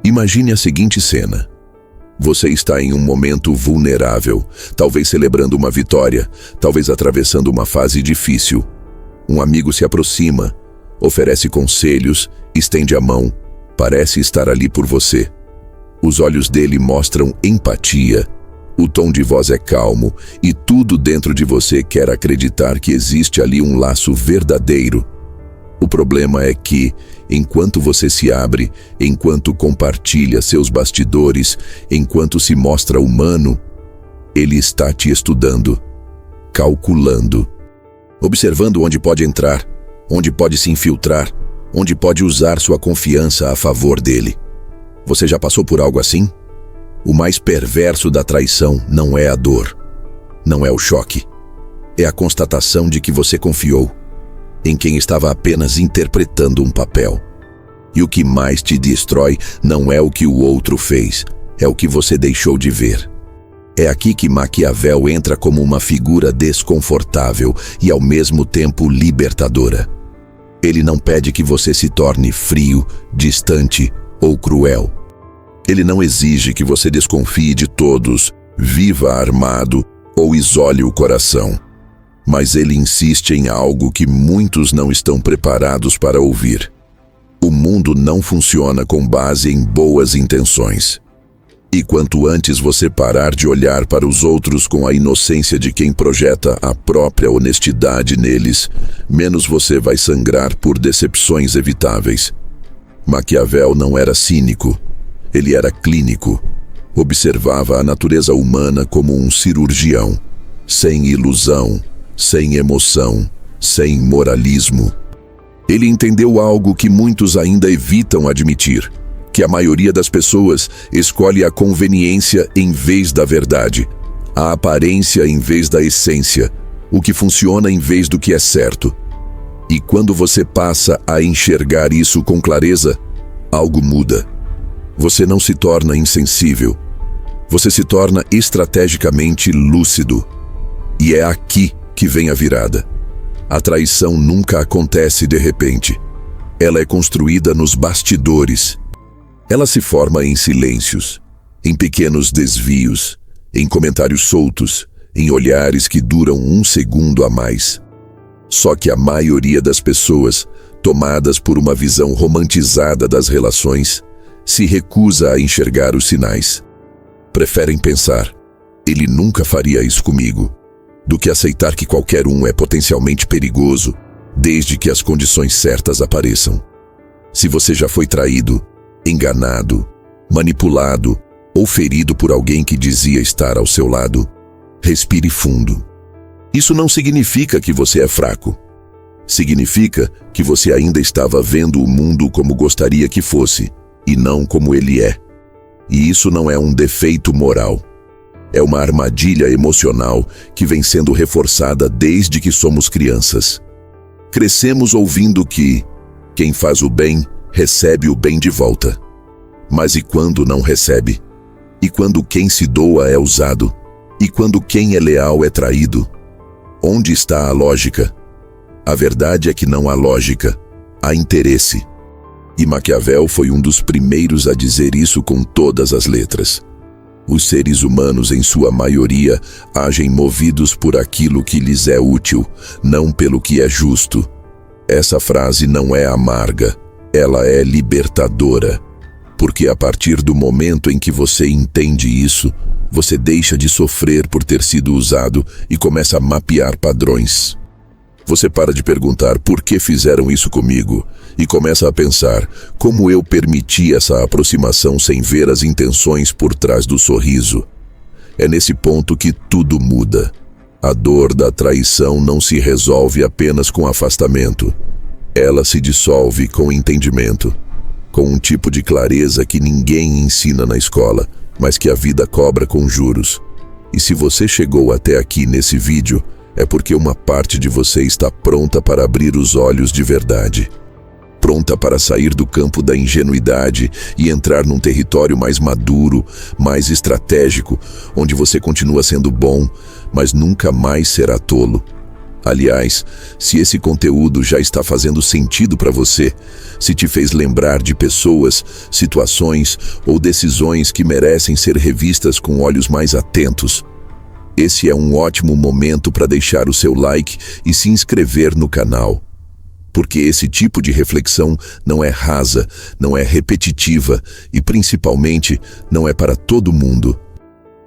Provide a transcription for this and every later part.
Imagine a seguinte cena. Você está em um momento vulnerável, talvez celebrando uma vitória, talvez atravessando uma fase difícil. Um amigo se aproxima, oferece conselhos, estende a mão, parece estar ali por você. Os olhos dele mostram empatia, o tom de voz é calmo e tudo dentro de você quer acreditar que existe ali um laço verdadeiro. O problema é que, enquanto você se abre, enquanto compartilha seus bastidores, enquanto se mostra humano, ele está te estudando, calculando, observando onde pode entrar, onde pode se infiltrar, onde pode usar sua confiança a favor dele. Você já passou por algo assim? O mais perverso da traição não é a dor, não é o choque, é a constatação de que você confiou em quem estava apenas interpretando um papel. E o que mais te destrói não é o que o outro fez, é o que você deixou de ver. É aqui que Maquiavel entra como uma figura desconfortável e ao mesmo tempo libertadora. Ele não pede que você se torne frio, distante ou cruel. Ele não exige que você desconfie de todos, viva armado ou isole o coração. Mas ele insiste em algo que muitos não estão preparados para ouvir. O mundo não funciona com base em boas intenções. E quanto antes você parar de olhar para os outros com a inocência de quem projeta a própria honestidade neles, menos você vai sangrar por decepções evitáveis. Maquiavel não era cínico, ele era clínico. Observava a natureza humana como um cirurgião, sem ilusão, sem emoção, sem moralismo. Ele entendeu algo que muitos ainda evitam admitir, que a maioria das pessoas escolhe a conveniência em vez da verdade, a aparência em vez da essência, o que funciona em vez do que é certo. E quando você passa a enxergar isso com clareza, algo muda. Você não se torna insensível, você se torna estrategicamente lúcido. E é aqui que vem a virada. A traição nunca acontece de repente. Ela é construída nos bastidores. Ela se forma em silêncios, em pequenos desvios, em comentários soltos, em olhares que duram um segundo a mais. Só que a maioria das pessoas, tomadas por uma visão romantizada das relações, se recusa a enxergar os sinais. Preferem pensar, ele nunca faria isso comigo, do que aceitar que qualquer um é potencialmente perigoso, desde que as condições certas apareçam. Se você já foi traído, enganado, manipulado ou ferido por alguém que dizia estar ao seu lado, respire fundo. Isso não significa que você é fraco. Significa que você ainda estava vendo o mundo como gostaria que fosse, e não como ele é. E isso não é um defeito moral. É uma armadilha emocional que vem sendo reforçada desde que somos crianças. Crescemos ouvindo que quem faz o bem recebe o bem de volta. Mas e quando não recebe? E quando quem se doa é usado? E quando quem é leal é traído? Onde está a lógica? A verdade é que não há lógica, há interesse. E Maquiavel foi um dos primeiros a dizer isso com todas as letras. Os seres humanos, em sua maioria, agem movidos por aquilo que lhes é útil, não pelo que é justo. Essa frase não é amarga, ela é libertadora. Porque a partir do momento em que você entende isso, você deixa de sofrer por ter sido usado e começa a mapear padrões. Você para de perguntar por que fizeram isso comigo e começa a pensar como eu permiti essa aproximação sem ver as intenções por trás do sorriso. É nesse ponto que tudo muda. A dor da traição não se resolve apenas com afastamento. Ela se dissolve com entendimento, com um tipo de clareza que ninguém ensina na escola, mas que a vida cobra com juros. E se você chegou até aqui nesse vídeo, é porque uma parte de você está pronta para abrir os olhos de verdade. Pronta para sair do campo da ingenuidade e entrar num território mais maduro, mais estratégico, onde você continua sendo bom, mas nunca mais será tolo. Aliás, se esse conteúdo já está fazendo sentido para você, se te fez lembrar de pessoas, situações ou decisões que merecem ser revistas com olhos mais atentos, esse é um ótimo momento para deixar o seu like e se inscrever no canal. Porque esse tipo de reflexão não é rasa, não é repetitiva e, principalmente, não é para todo mundo.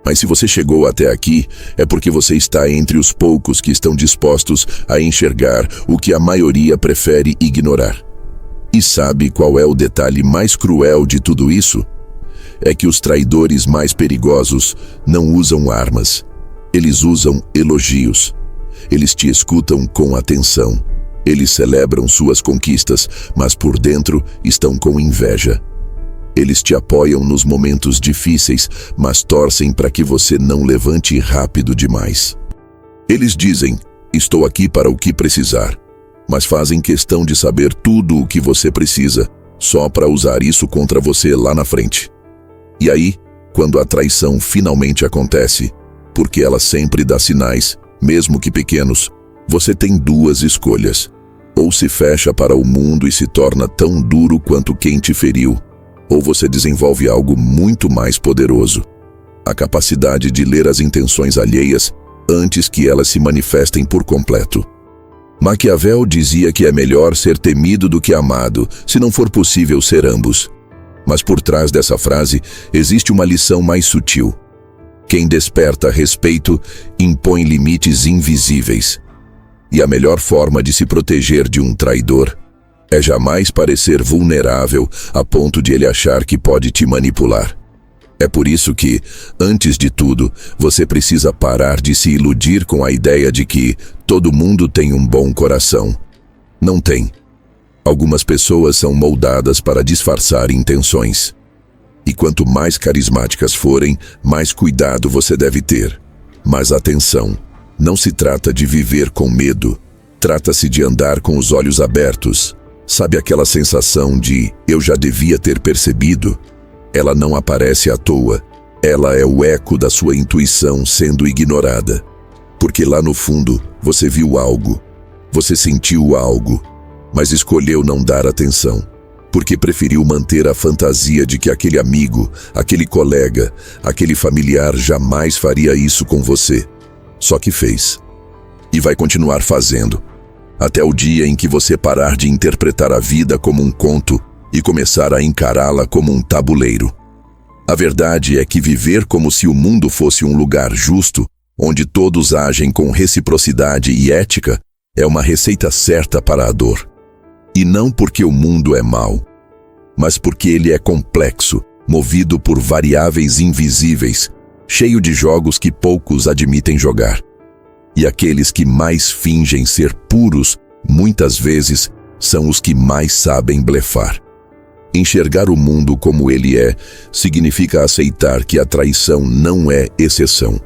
Mas se você chegou até aqui, é porque você está entre os poucos que estão dispostos a enxergar o que a maioria prefere ignorar. E sabe qual é o detalhe mais cruel de tudo isso? É que os traidores mais perigosos não usam armas. Eles usam elogios. Eles te escutam com atenção. Eles celebram suas conquistas, mas por dentro estão com inveja. Eles te apoiam nos momentos difíceis, mas torcem para que você não levante rápido demais. Eles dizem, estou aqui para o que precisar, mas fazem questão de saber tudo o que você precisa, só para usar isso contra você lá na frente. E aí, quando a traição finalmente acontece, porque ela sempre dá sinais, mesmo que pequenos, você tem duas escolhas. Ou se fecha para o mundo e se torna tão duro quanto quem te feriu, ou você desenvolve algo muito mais poderoso, a capacidade de ler as intenções alheias antes que elas se manifestem por completo. Maquiavel dizia que é melhor ser temido do que amado, se não for possível ser ambos. Mas por trás dessa frase existe uma lição mais sutil. Quem desperta respeito impõe limites invisíveis. E a melhor forma de se proteger de um traidor é jamais parecer vulnerável a ponto de ele achar que pode te manipular. É por isso que, antes de tudo, você precisa parar de se iludir com a ideia de que todo mundo tem um bom coração. Não tem. Algumas pessoas são moldadas para disfarçar intenções. E quanto mais carismáticas forem, mais cuidado você deve ter. Mas atenção, não se trata de viver com medo. Trata-se de andar com os olhos abertos. Sabe aquela sensação de eu já devia ter percebido? Ela não aparece à toa. Ela é o eco da sua intuição sendo ignorada. Porque lá no fundo, você viu algo. Você sentiu algo. Mas escolheu não dar atenção. Porque preferiu manter a fantasia de que aquele amigo, aquele colega, aquele familiar jamais faria isso com você. Só que fez. E vai continuar fazendo. Até o dia em que você parar de interpretar a vida como um conto e começar a encará-la como um tabuleiro. A verdade é que viver como se o mundo fosse um lugar justo, onde todos agem com reciprocidade e ética, é uma receita certa para a dor. E não porque o mundo é mau, mas porque ele é complexo, movido por variáveis invisíveis, cheio de jogos que poucos admitem jogar. E aqueles que mais fingem ser puros, muitas vezes, são os que mais sabem blefar. Enxergar o mundo como ele é, significa aceitar que a traição não é exceção.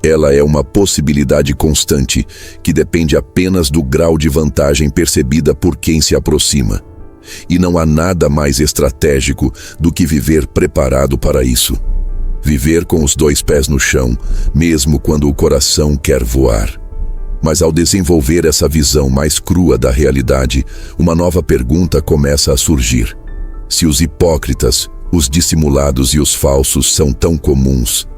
Ela é uma possibilidade constante, que depende apenas do grau de vantagem percebida por quem se aproxima. E não há nada mais estratégico do que viver preparado para isso. Viver com os dois pés no chão, mesmo quando o coração quer voar. Mas ao desenvolver essa visão mais crua da realidade, uma nova pergunta começa a surgir. Se os hipócritas, os dissimulados e os falsos são tão comuns,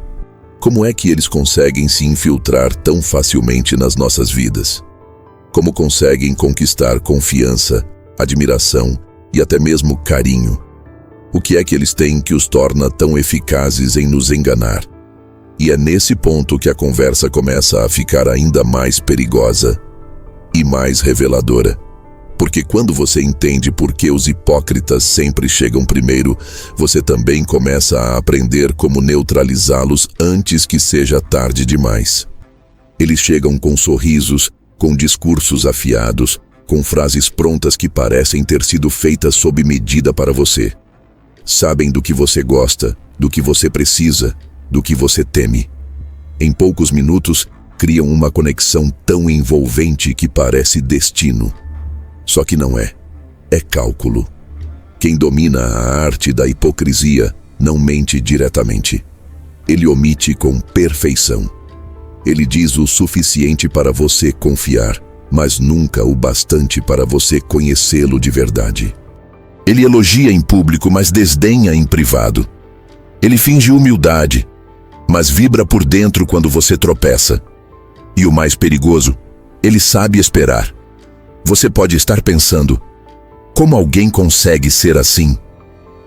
como é que eles conseguem se infiltrar tão facilmente nas nossas vidas? Como conseguem conquistar confiança, admiração e até mesmo carinho? O que é que eles têm que os torna tão eficazes em nos enganar? E é nesse ponto que a conversa começa a ficar ainda mais perigosa e mais reveladora. Porque quando você entende por que os hipócritas sempre chegam primeiro, você também começa a aprender como neutralizá-los antes que seja tarde demais. Eles chegam com sorrisos, com discursos afiados, com frases prontas que parecem ter sido feitas sob medida para você. Sabem do que você gosta, do que você precisa, do que você teme. Em poucos minutos, criam uma conexão tão envolvente que parece destino. Só que não é. É cálculo. Quem domina a arte da hipocrisia não mente diretamente. Ele omite com perfeição. Ele diz o suficiente para você confiar, mas nunca o bastante para você conhecê-lo de verdade. Ele elogia em público, mas desdenha em privado. Ele finge humildade, mas vibra por dentro quando você tropeça. E o mais perigoso, ele sabe esperar. Você pode estar pensando, como alguém consegue ser assim?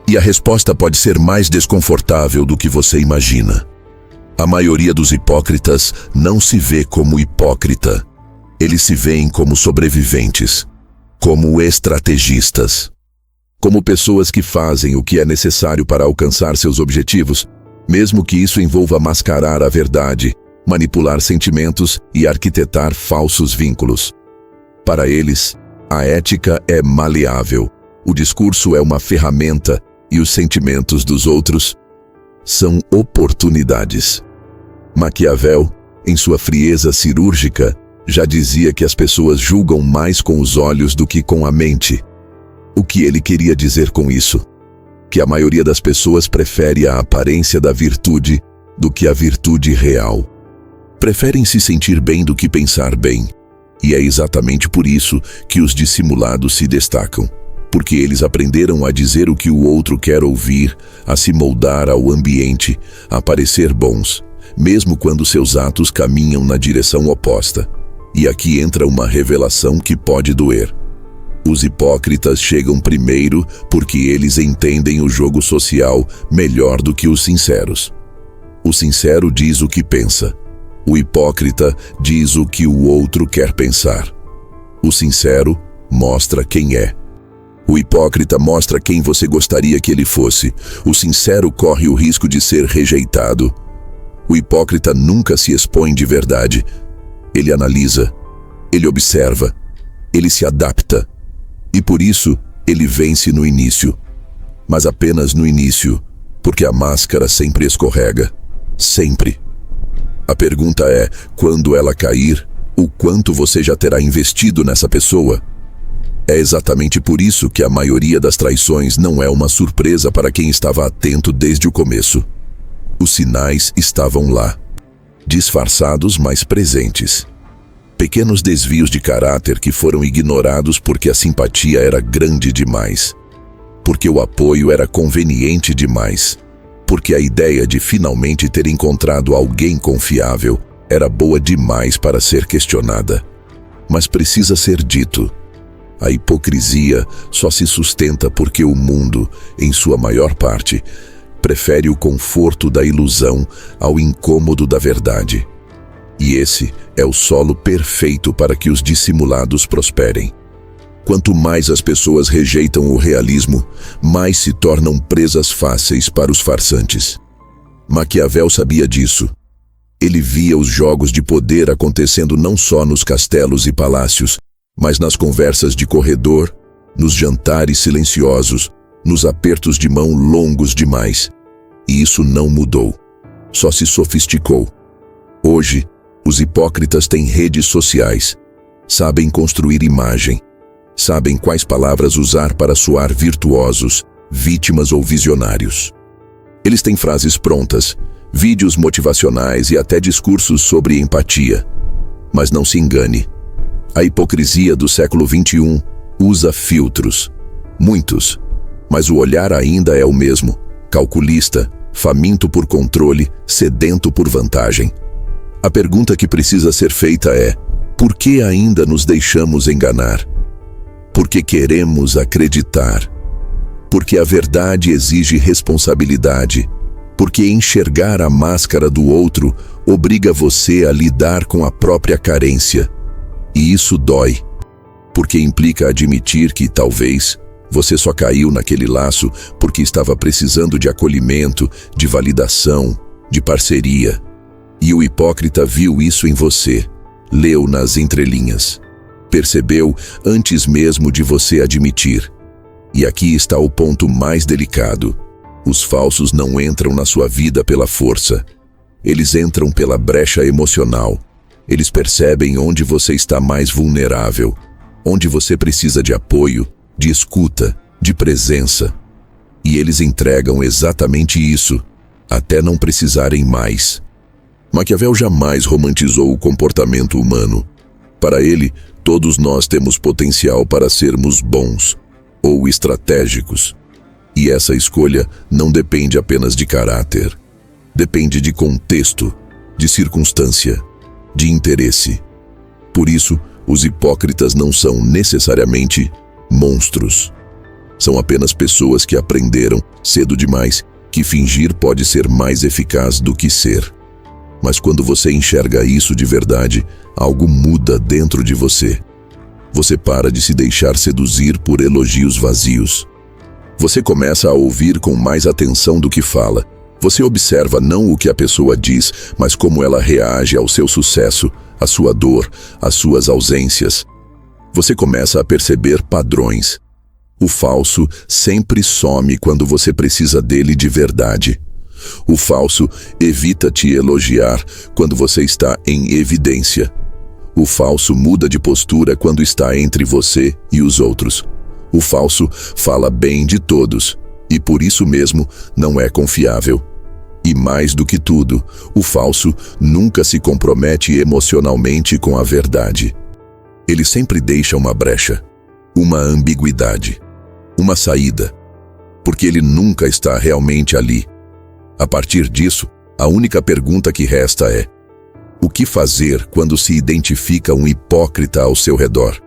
E a resposta pode ser mais desconfortável do que você imagina. A maioria dos hipócritas não se vê como hipócrita. Eles se veem como sobreviventes, como estrategistas, como pessoas que fazem o que é necessário para alcançar seus objetivos, mesmo que isso envolva mascarar a verdade, manipular sentimentos e arquitetar falsos vínculos. Para eles, a ética é maleável, o discurso é uma ferramenta e os sentimentos dos outros são oportunidades. Maquiavel, em sua frieza cirúrgica, já dizia que as pessoas julgam mais com os olhos do que com a mente. O que ele queria dizer com isso? Que a maioria das pessoas prefere a aparência da virtude do que a virtude real. Preferem se sentir bem do que pensar bem. E é exatamente por isso que os dissimulados se destacam. Porque eles aprenderam a dizer o que o outro quer ouvir, a se moldar ao ambiente, a parecer bons, mesmo quando seus atos caminham na direção oposta. E aqui entra uma revelação que pode doer. Os hipócritas chegam primeiro porque eles entendem o jogo social melhor do que os sinceros. O sincero diz o que pensa. O hipócrita diz o que o outro quer pensar. O sincero mostra quem é. O hipócrita mostra quem você gostaria que ele fosse. O sincero corre o risco de ser rejeitado. O hipócrita nunca se expõe de verdade. Ele analisa, ele observa, ele se adapta. E por isso, ele vence no início. Mas apenas no início, porque a máscara sempre escorrega. Sempre. A pergunta é, quando ela cair, o quanto você já terá investido nessa pessoa? É exatamente por isso que a maioria das traições não é uma surpresa para quem estava atento desde o começo. Os sinais estavam lá, disfarçados, mas presentes. Pequenos desvios de caráter que foram ignorados porque a simpatia era grande demais, porque o apoio era conveniente demais, porque a ideia de finalmente ter encontrado alguém confiável era boa demais para ser questionada. Mas precisa ser dito. A hipocrisia só se sustenta porque o mundo, em sua maior parte, prefere o conforto da ilusão ao incômodo da verdade. E esse é o solo perfeito para que os dissimulados prosperem. Quanto mais as pessoas rejeitam o realismo, mais se tornam presas fáceis para os farsantes. Maquiavel sabia disso. Ele via os jogos de poder acontecendo não só nos castelos e palácios, mas nas conversas de corredor, nos jantares silenciosos, nos apertos de mão longos demais. E isso não mudou, só se sofisticou. Hoje, os hipócritas têm redes sociais, sabem construir imagem, sabem quais palavras usar para soar virtuosos, vítimas ou visionários. Eles têm frases prontas, vídeos motivacionais e até discursos sobre empatia. Mas não se engane, a hipocrisia do século XXI usa filtros, muitos, mas o olhar ainda é o mesmo, calculista, faminto por controle, sedento por vantagem. A pergunta que precisa ser feita é: por que ainda nos deixamos enganar? Porque queremos acreditar. Porque a verdade exige responsabilidade. Porque enxergar a máscara do outro obriga você a lidar com a própria carência. E isso dói. Porque implica admitir que, talvez, você só caiu naquele laço porque estava precisando de acolhimento, de validação, de parceria. E o hipócrita viu isso em você, leu nas entrelinhas, percebeu antes mesmo de você admitir. E aqui está o ponto mais delicado. Os falsos não entram na sua vida pela força. Eles entram pela brecha emocional. Eles percebem onde você está mais vulnerável, onde você precisa de apoio, de escuta, de presença. E eles entregam exatamente isso, até não precisarem mais. Maquiavel jamais romantizou o comportamento humano. Para ele, todos nós temos potencial para sermos bons ou estratégicos. E essa escolha não depende apenas de caráter. Depende de contexto, de circunstância, de interesse. Por isso, os hipócritas não são necessariamente monstros. São apenas pessoas que aprenderam, cedo demais, que fingir pode ser mais eficaz do que ser. Mas quando você enxerga isso de verdade, algo muda dentro de você. Você para de se deixar seduzir por elogios vazios. Você começa a ouvir com mais atenção do que fala. Você observa não o que a pessoa diz, mas como ela reage ao seu sucesso, à sua dor, às suas ausências. Você começa a perceber padrões. O falso sempre some quando você precisa dele de verdade. O falso evita te elogiar quando você está em evidência. O falso muda de postura quando está entre você e os outros. O falso fala bem de todos e por isso mesmo não é confiável. E mais do que tudo, o falso nunca se compromete emocionalmente com a verdade. Ele sempre deixa uma brecha, uma ambiguidade, uma saída, porque ele nunca está realmente ali. A partir disso, a única pergunta que resta é: o que fazer quando se identifica um hipócrita ao seu redor?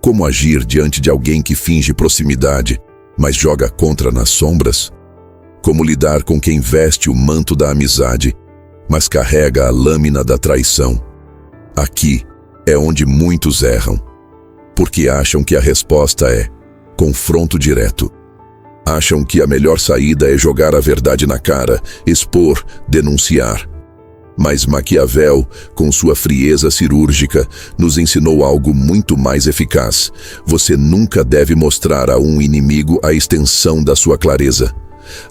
Como agir diante de alguém que finge proximidade, mas joga contra nas sombras? Como lidar com quem veste o manto da amizade, mas carrega a lâmina da traição? Aqui é onde muitos erram, porque acham que a resposta é confronto direto. Acham que a melhor saída é jogar a verdade na cara, expor, denunciar. Mas Maquiavel, com sua frieza cirúrgica, nos ensinou algo muito mais eficaz. Você nunca deve mostrar a um inimigo a extensão da sua clareza.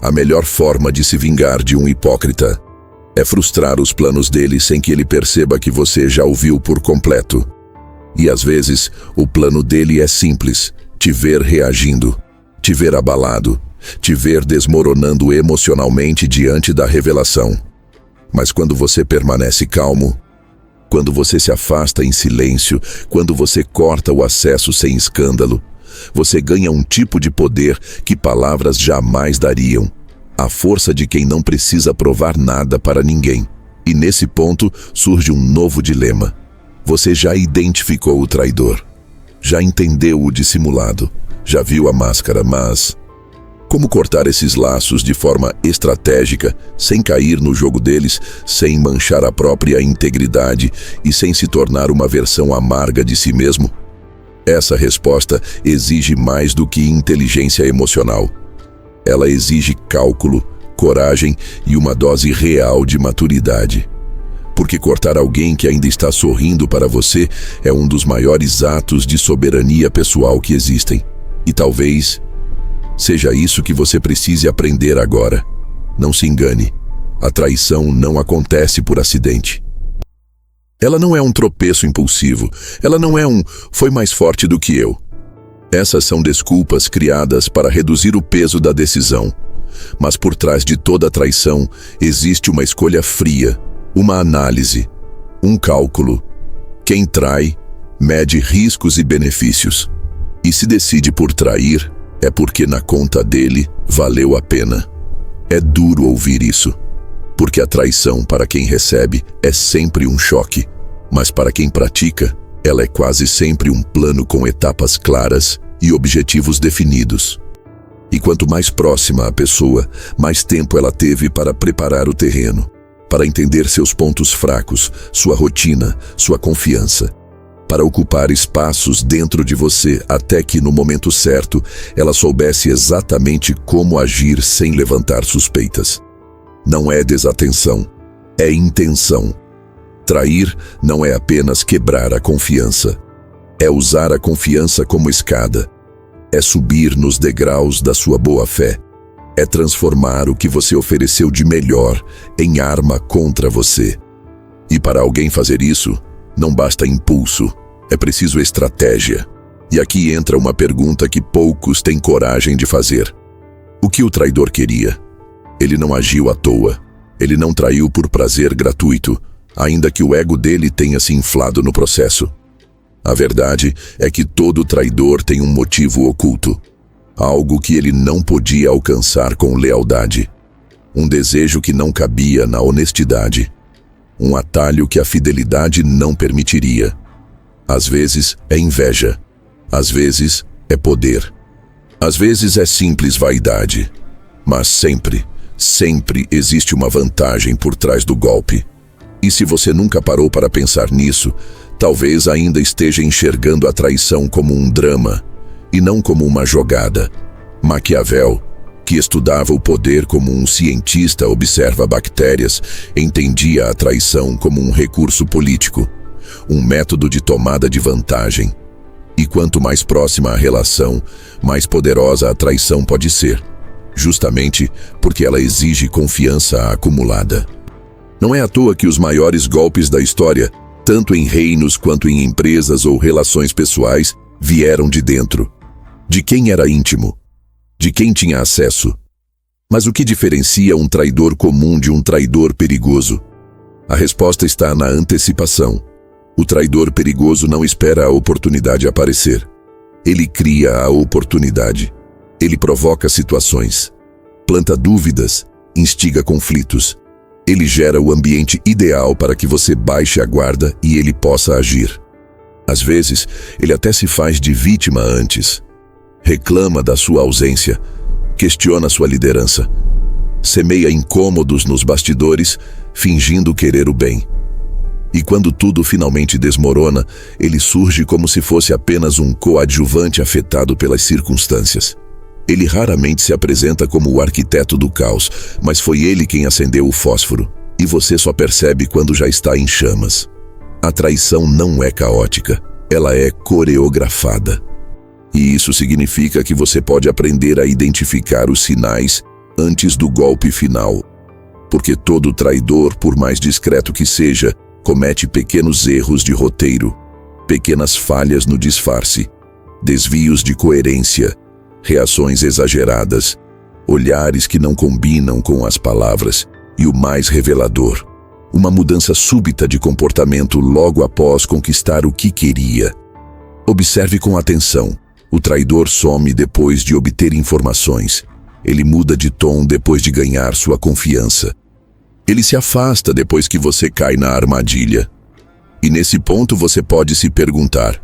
A melhor forma de se vingar de um hipócrita é frustrar os planos dele sem que ele perceba que você já o viu por completo. E às vezes, o plano dele é simples: te ver reagindo, te ver abalado, te ver desmoronando emocionalmente diante da revelação. Mas quando você permanece calmo, quando você se afasta em silêncio, quando você corta o acesso sem escândalo, você ganha um tipo de poder que palavras jamais dariam. A força de quem não precisa provar nada para ninguém. E nesse ponto surge um novo dilema. Você já identificou o traidor, já entendeu o dissimulado, já viu a máscara, mas como cortar esses laços de forma estratégica, sem cair no jogo deles, sem manchar a própria integridade e sem se tornar uma versão amarga de si mesmo? Essa resposta exige mais do que inteligência emocional. Ela exige cálculo, coragem e uma dose real de maturidade. Porque cortar alguém que ainda está sorrindo para você é um dos maiores atos de soberania pessoal que existem. E talvez seja isso que você precise aprender agora. Não se engane, a traição não acontece por acidente. Ela não é um tropeço impulsivo, ela não é um "foi mais forte do que eu". Essas são desculpas criadas para reduzir o peso da decisão. Mas por trás de toda traição existe uma escolha fria, uma análise, um cálculo. Quem trai, mede riscos e benefícios. E se decide por trair, é porque na conta dele valeu a pena. É duro ouvir isso, porque a traição para quem recebe é sempre um choque, mas para quem pratica, ela é quase sempre um plano com etapas claras e objetivos definidos. E quanto mais próxima a pessoa, mais tempo ela teve para preparar o terreno, para entender seus pontos fracos, sua rotina, sua confiança, para ocupar espaços dentro de você até que, no momento certo, ela soubesse exatamente como agir sem levantar suspeitas. Não é desatenção, é intenção. Trair não é apenas quebrar a confiança, é usar a confiança como escada, é subir nos degraus da sua boa-fé, é transformar o que você ofereceu de melhor em arma contra você. E para alguém fazer isso, não basta impulso, é preciso estratégia. E aqui entra uma pergunta que poucos têm coragem de fazer. O que o traidor queria? Ele não agiu à toa, ele não traiu por prazer gratuito. ainda que o ego dele tenha se inflado no processo. A verdade é que todo traidor tem um motivo oculto, algo que ele não podia alcançar com lealdade, um desejo que não cabia na honestidade, um atalho que a fidelidade não permitiria. Às vezes é inveja, às vezes é poder, às vezes é simples vaidade, mas sempre existe uma vantagem por trás do golpe. E se você nunca parou para pensar nisso, talvez ainda esteja enxergando a traição como um drama e não como uma jogada. Maquiavel, que estudava o poder como um cientista observa bactérias, entendia a traição como um recurso político, um método de tomada de vantagem. E quanto mais próxima a relação, mais poderosa a traição pode ser, justamente porque ela exige confiança acumulada. Não é à toa que os maiores golpes da história, tanto em reinos quanto em empresas ou relações pessoais, vieram de dentro. De quem era íntimo, de quem tinha acesso. Mas o que diferencia um traidor comum de um traidor perigoso? A resposta está na antecipação. O traidor perigoso não espera a oportunidade aparecer. Ele cria a oportunidade. Ele provoca situações, planta dúvidas, instiga conflitos. Ele gera o ambiente ideal para que você baixe a guarda e ele possa agir. Às vezes, ele até se faz de vítima antes. Reclama da sua ausência, questiona sua liderança, semeia incômodos nos bastidores, fingindo querer o bem. E quando tudo finalmente desmorona, ele surge como se fosse apenas um coadjuvante afetado pelas circunstâncias. Ele raramente se apresenta como o arquiteto do caos, mas foi ele quem acendeu o fósforo, e você só percebe quando já está em chamas. A traição não é caótica, ela é coreografada. E isso significa que você pode aprender a identificar os sinais antes do golpe final. Porque todo traidor, por mais discreto que seja, comete pequenos erros de roteiro, pequenas falhas no disfarce, desvios de coerência, reações exageradas, olhares que não combinam com as palavras e o mais revelador, uma mudança súbita de comportamento logo após conquistar o que queria. Observe com atenção. O traidor some depois de obter informações. Ele muda de tom depois de ganhar sua confiança. Ele se afasta depois que você cai na armadilha. E nesse ponto você pode se perguntar: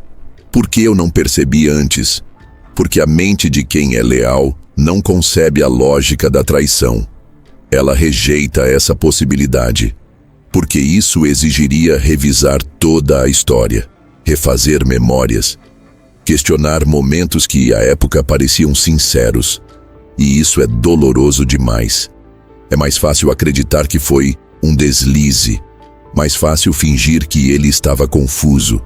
por que eu não percebi antes? Porque a mente de quem é leal não concebe a lógica da traição. Ela rejeita essa possibilidade, porque isso exigiria revisar toda a história, refazer memórias, questionar momentos que à época pareciam sinceros. E isso é doloroso demais. É mais fácil acreditar que foi um deslize, mais fácil fingir que ele estava confuso,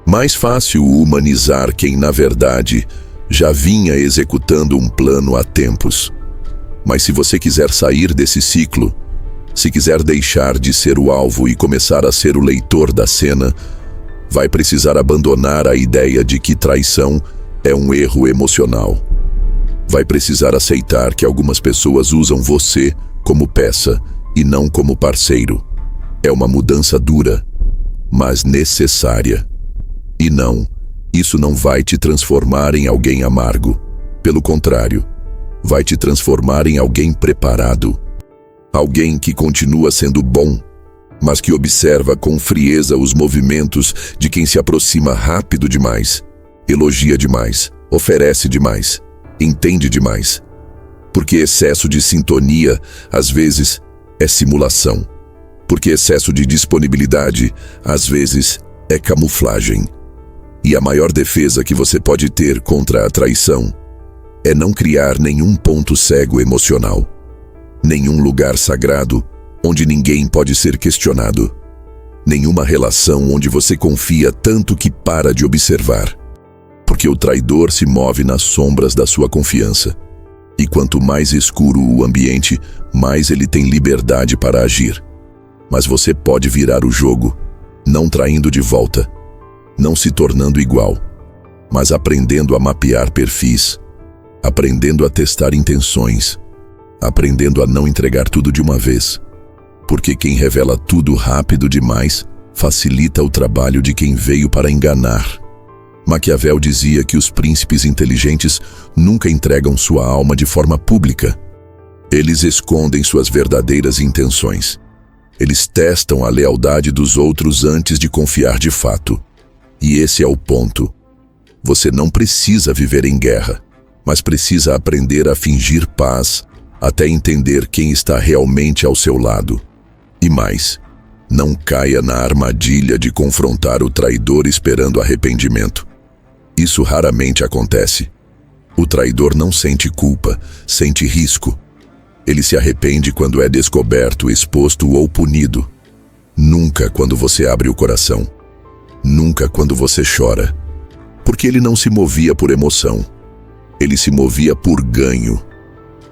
mais fácil humanizar quem, na verdade, já vinha executando um plano há tempos. Mas se você quiser sair desse ciclo, se quiser deixar de ser o alvo e começar a ser o leitor da cena, vai precisar abandonar a ideia de que traição é um erro emocional. Vai precisar aceitar que algumas pessoas usam você como peça e não como parceiro. É uma mudança dura, mas necessária. E não, isso não vai te transformar em alguém amargo. Pelo contrário, vai te transformar em alguém preparado. Alguém que continua sendo bom, mas que observa com frieza os movimentos de quem se aproxima rápido demais, elogia demais, oferece demais, entende demais. Porque excesso de sintonia, às vezes, é simulação. Porque excesso de disponibilidade, às vezes, é camuflagem. E a maior defesa que você pode ter contra a traição é não criar nenhum ponto cego emocional, nenhum lugar sagrado onde ninguém pode ser questionado, nenhuma relação onde você confia tanto que para de observar. Porque o traidor se move nas sombras da sua confiança. E quanto mais escuro o ambiente, mais ele tem liberdade para agir. Mas você pode virar o jogo, não traindo de volta, não se tornando igual, mas aprendendo a mapear perfis, aprendendo a testar intenções, aprendendo a não entregar tudo de uma vez. Porque quem revela tudo rápido demais facilita o trabalho de quem veio para enganar. Maquiavel dizia que os príncipes inteligentes nunca entregam sua alma de forma pública. Eles escondem suas verdadeiras intenções. Eles testam a lealdade dos outros antes de confiar de fato. E esse é o ponto. Você não precisa viver em guerra, mas precisa aprender a fingir paz até entender quem está realmente ao seu lado. E mais, não caia na armadilha de confrontar o traidor esperando arrependimento. Isso raramente acontece. O traidor não sente culpa, sente risco. Ele se arrepende quando é descoberto, exposto ou punido. Nunca quando você abre o coração. Nunca quando você chora. Porque ele não se movia por emoção. Ele se movia por ganho.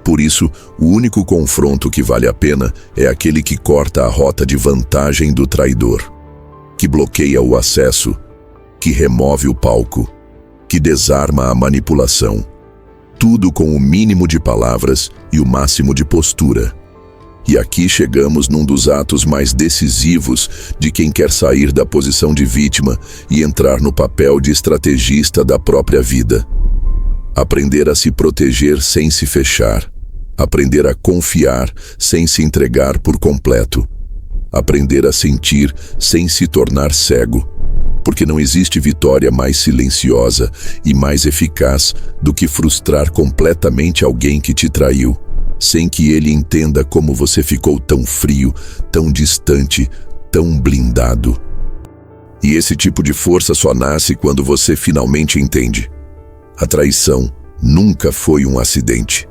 Por isso, o único confronto que vale a pena é aquele que corta a rota de vantagem do traidor, que bloqueia o acesso, que remove o palco, que desarma a manipulação. Tudo com o mínimo de palavras e o máximo de postura. E aqui chegamos num dos atos mais decisivos de quem quer sair da posição de vítima e entrar no papel de estrategista da própria vida. Aprender a se proteger sem se fechar. Aprender a confiar sem se entregar por completo. Aprender a sentir sem se tornar cego. Porque não existe vitória mais silenciosa e mais eficaz do que frustrar completamente alguém que te traiu, sem que ele entenda como você ficou tão frio, tão distante, tão blindado. E esse tipo de força só nasce quando você finalmente entende. A traição nunca foi um acidente.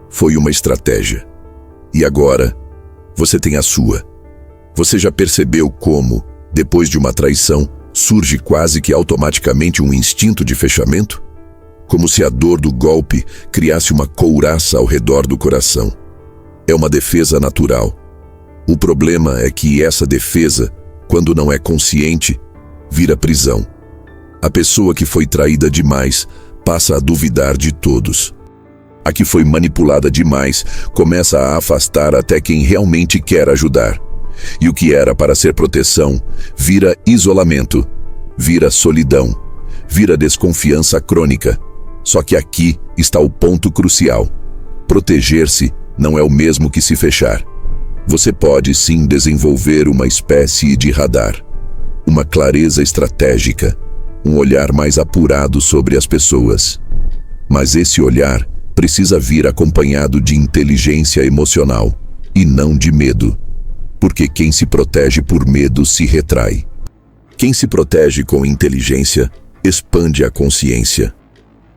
Foi uma estratégia. E agora, você tem a sua. Você já percebeu como, depois de uma traição, surge quase que automaticamente um instinto de fechamento? Como se a dor do golpe criasse uma couraça ao redor do coração. É uma defesa natural. O problema é que essa defesa, quando não é consciente, vira prisão. A pessoa que foi traída demais passa a duvidar de todos. A que foi manipulada demais começa a afastar até quem realmente quer ajudar. E o que era para ser proteção vira isolamento, vira solidão, vira desconfiança crônica. Só que aqui está o ponto crucial. Proteger-se não é o mesmo que se fechar. Você pode sim desenvolver uma espécie de radar, uma clareza estratégica, um olhar mais apurado sobre as pessoas. Mas esse olhar precisa vir acompanhado de inteligência emocional e não de medo. Porque quem se protege por medo se retrai. Quem se protege com inteligência expande a consciência.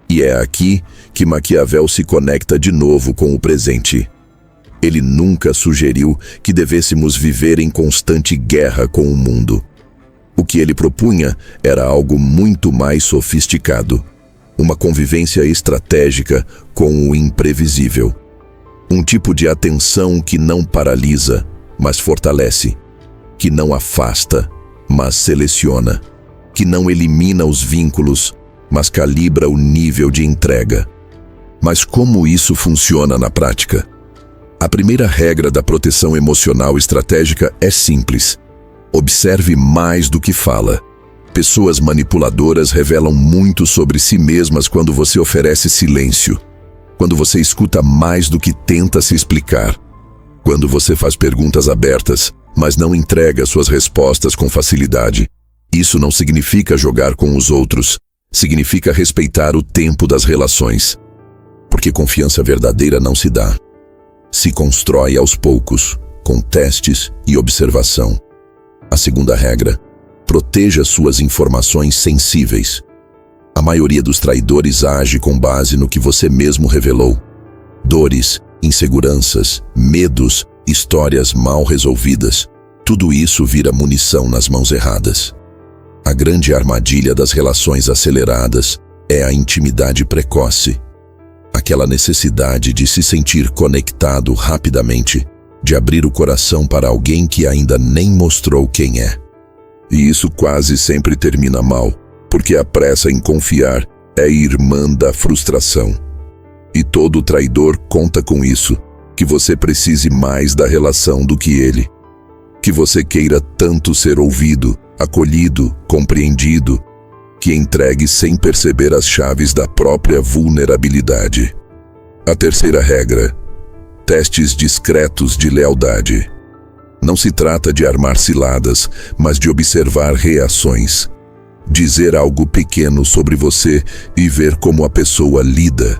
E é aqui que Maquiavel se conecta de novo com o presente. Ele nunca sugeriu que devêssemos viver em constante guerra com o mundo. O que ele propunha era algo muito mais sofisticado. Uma convivência estratégica com o imprevisível. Um tipo de atenção que não paralisa, mas fortalece. Que não afasta, mas seleciona. Que não elimina os vínculos, mas calibra o nível de entrega. Mas como isso funciona na prática? A primeira regra da proteção emocional estratégica é simples. Observe mais do que fala. Pessoas manipuladoras revelam muito sobre si mesmas quando você oferece silêncio. Quando você escuta mais do que tenta se explicar. Quando você faz perguntas abertas, mas não entrega suas respostas com facilidade. Isso não significa jogar com os outros. Significa respeitar o tempo das relações. Porque confiança verdadeira não se dá. Se constrói aos poucos, com testes e observação. A segunda regra: proteja suas informações sensíveis. A maioria dos traidores age com base no que você mesmo revelou. Dores, inseguranças, medos, histórias mal resolvidas. Tudo isso vira munição nas mãos erradas. A grande armadilha das relações aceleradas é a intimidade precoce. Aquela necessidade de se sentir conectado rapidamente, de abrir o coração para alguém que ainda nem mostrou quem é. E isso quase sempre termina mal, porque a pressa em confiar é irmã da frustração. E todo traidor conta com isso, que você precise mais da relação do que ele. que você queira tanto ser ouvido, acolhido, compreendido, que entregue sem perceber as chaves da própria vulnerabilidade. A terceira regra: testes discretos de lealdade. Não se trata de armar ciladas, mas de observar reações. Dizer algo pequeno sobre você e ver como a pessoa lida.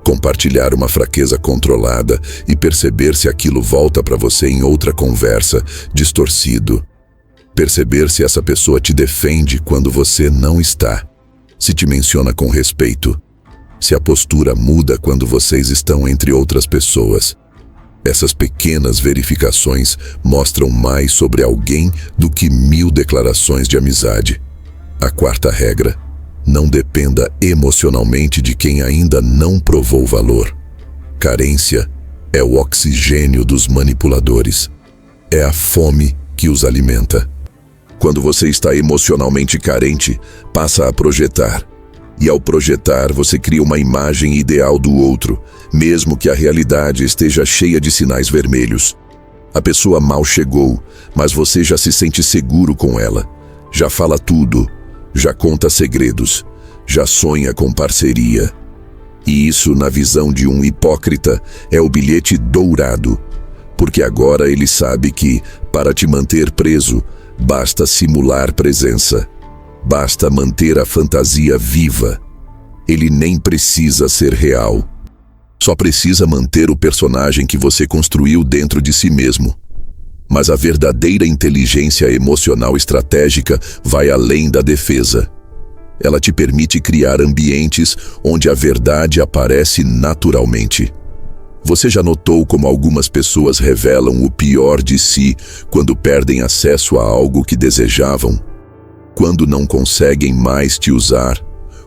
Compartilhar uma fraqueza controlada e perceber se aquilo volta para você em outra conversa, distorcido. Perceber se essa pessoa te defende quando você não está. Se te menciona com respeito. Se a postura muda quando vocês estão entre outras pessoas. Essas pequenas verificações mostram mais sobre alguém do que 1000 declarações de amizade. A quarta regra: não dependa emocionalmente de quem ainda não provou valor. Carência é o oxigênio dos manipuladores. É a fome que os alimenta. Quando você está emocionalmente carente, passa a projetar. E ao projetar, você cria uma imagem ideal do outro, mesmo que a realidade esteja cheia de sinais vermelhos. A pessoa mal chegou, mas você já se sente seguro com ela. Já fala tudo, já conta segredos, já sonha com parceria. E isso, na visão de um hipócrita, é o bilhete dourado. Porque agora ele sabe que, para te manter preso, basta simular presença. Basta manter a fantasia viva. Ele nem precisa ser real. Só precisa manter o personagem que você construiu dentro de si mesmo. Mas a verdadeira inteligência emocional estratégica vai além da defesa. Ela te permite criar ambientes onde a verdade aparece naturalmente. Você já notou como algumas pessoas revelam o pior de si quando perdem acesso a algo que desejavam? Quando não conseguem mais te usar,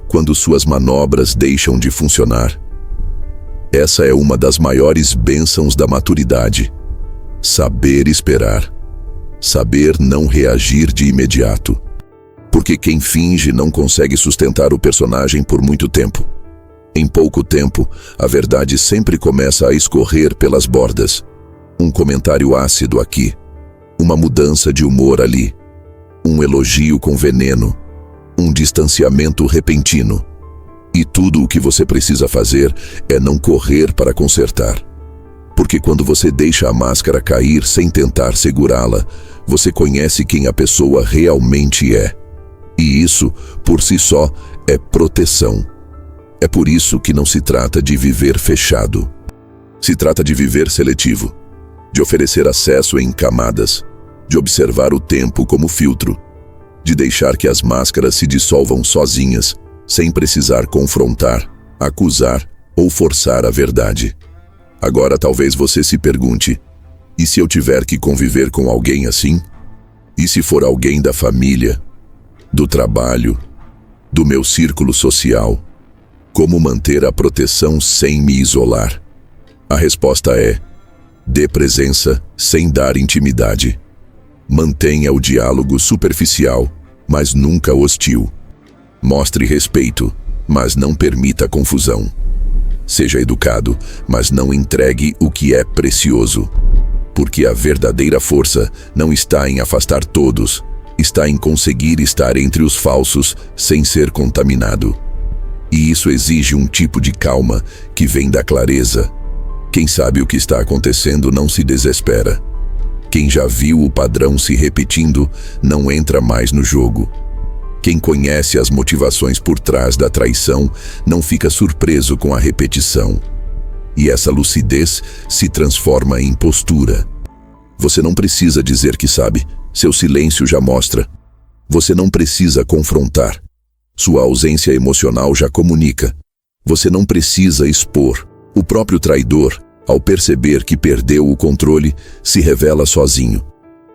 quando suas manobras deixam de funcionar. Essa é uma das maiores bênçãos da maturidade. Saber esperar. Saber não reagir de imediato. Porque quem finge não consegue sustentar o personagem por muito tempo. Em pouco tempo, a verdade sempre começa a escorrer pelas bordas. Um comentário ácido aqui. Uma mudança de humor ali. Um elogio com veneno, um distanciamento repentino. E tudo o que você precisa fazer é não correr para consertar. Porque quando você deixa a máscara cair sem tentar segurá-la, você conhece quem a pessoa realmente é. E isso, por si só, é proteção. É por isso que não se trata de viver fechado. Se trata de viver seletivo, de oferecer acesso em camadas, de observar o tempo como filtro, de deixar que as máscaras se dissolvam sozinhas, sem precisar confrontar, acusar ou forçar a verdade. Agora talvez você se pergunte: e se eu tiver que conviver com alguém assim? E se for alguém da família, do trabalho, do meu círculo social? Como manter a proteção sem me isolar? A resposta é: dê presença sem dar intimidade. Mantenha o diálogo superficial, mas nunca hostil. Mostre respeito, mas não permita confusão. Seja educado, mas não entregue o que é precioso. Porque a verdadeira força não está em afastar todos, está em conseguir estar entre os falsos sem ser contaminado. E isso exige um tipo de calma que vem da clareza. Quem sabe o que está acontecendo não se desespera. Quem já viu o padrão se repetindo não entra mais no jogo. Quem conhece as motivações por trás da traição não fica surpreso com a repetição. E essa lucidez se transforma em postura. Você não precisa dizer que sabe, seu silêncio já mostra. Você não precisa confrontar. Sua ausência emocional já comunica. Você não precisa expor. O próprio traidor, ao perceber que perdeu o controle, se revela sozinho.